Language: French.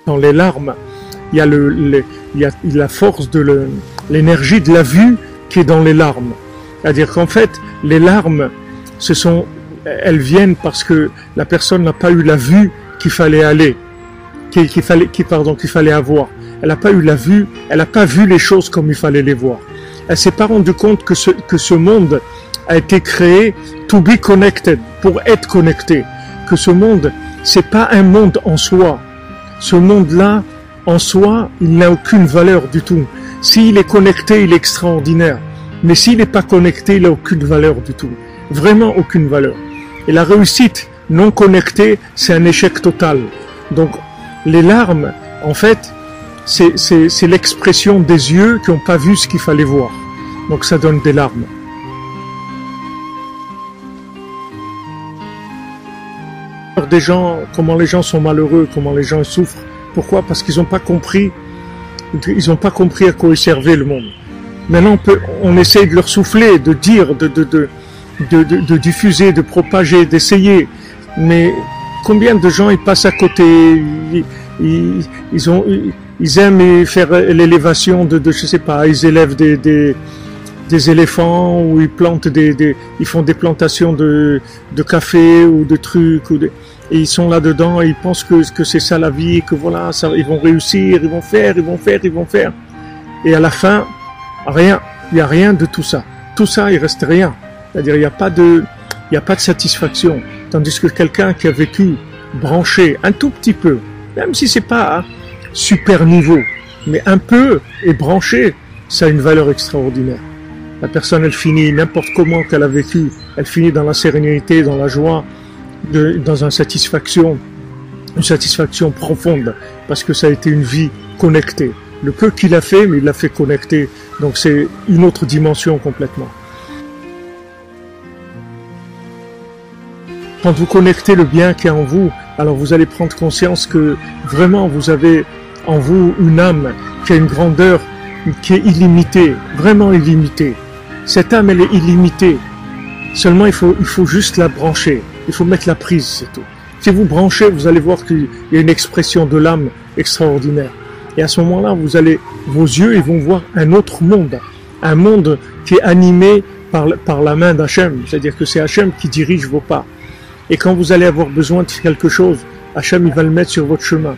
Dans les larmes, il y a, il y a la force de l'énergie de la vue qui est dans les larmes. C'est-à-dire qu'en fait, les larmes, elles viennent parce que la personne n'a pas eu la vue qu'il fallait qu'il fallait avoir. Elle n'a pas eu la vue, elle n'a pas vu les choses comme il fallait les voir. Elle s'est pas rendue compte que ce monde a été créé to be connected, pour être connecté. Que ce monde, c'est pas un monde en soi. Ce monde-là, en soi, il n'a aucune valeur du tout. S'il est connecté, il est extraordinaire. Mais s'il n'est pas connecté, il n'a aucune valeur du tout. Vraiment aucune valeur. Et la réussite non connectée, c'est un échec total. Donc, les larmes, en fait, c'est l'expression des yeux qui n'ont pas vu ce qu'il fallait voir. Donc ça donne des larmes. Des gens, comment les gens sont malheureux, comment les gens souffrent. Pourquoi? Parce qu'ils n'ont pas compris à quoi il servait le monde. Maintenant, on essaye de leur souffler, de dire, de diffuser, de propager, d'essayer. Mais combien de gens ils passent à côté, ils aiment faire l'élévation je sais pas, ils élèvent des éléphants, ou ils plantent ils font des plantations de café ou de trucs, et ils sont là-dedans, et ils pensent que c'est ça la vie, et que voilà, ils vont réussir, ils vont faire. Et à la fin, rien. Il n'y a rien de tout ça. Tout ça, il reste rien. C'est-à-dire, il n'y a pas de satisfaction. Tandis que quelqu'un qui a vécu branché un tout petit peu, même si c'est pas super niveau, mais un peu et branché, ça a une valeur extraordinaire. La personne, elle finit n'importe comment qu'elle a vécu, elle finit dans la sérénité, dans la joie, dans une satisfaction profonde, parce que ça a été une vie connectée. Le peu qu'il a fait, mais il l'a fait connecter, donc c'est une autre dimension complètement. Quand vous connectez le bien qui est en vous, alors vous allez prendre conscience que vraiment vous avez en vous une âme qui a une grandeur qui est illimitée, vraiment illimitée. Cette âme, elle est illimitée. Seulement, il faut juste la brancher. Il faut mettre la prise, c'est tout. Si vous branchez, vous allez voir qu'il y a une expression de l'âme extraordinaire. Et à ce moment-là, vos yeux, ils vont voir un autre monde. Un monde qui est animé par la main d'Hachem. C'est-à-dire que c'est Hachem qui dirige vos pas. Et quand vous allez avoir besoin de quelque chose, Hachem, il va le mettre sur votre chemin.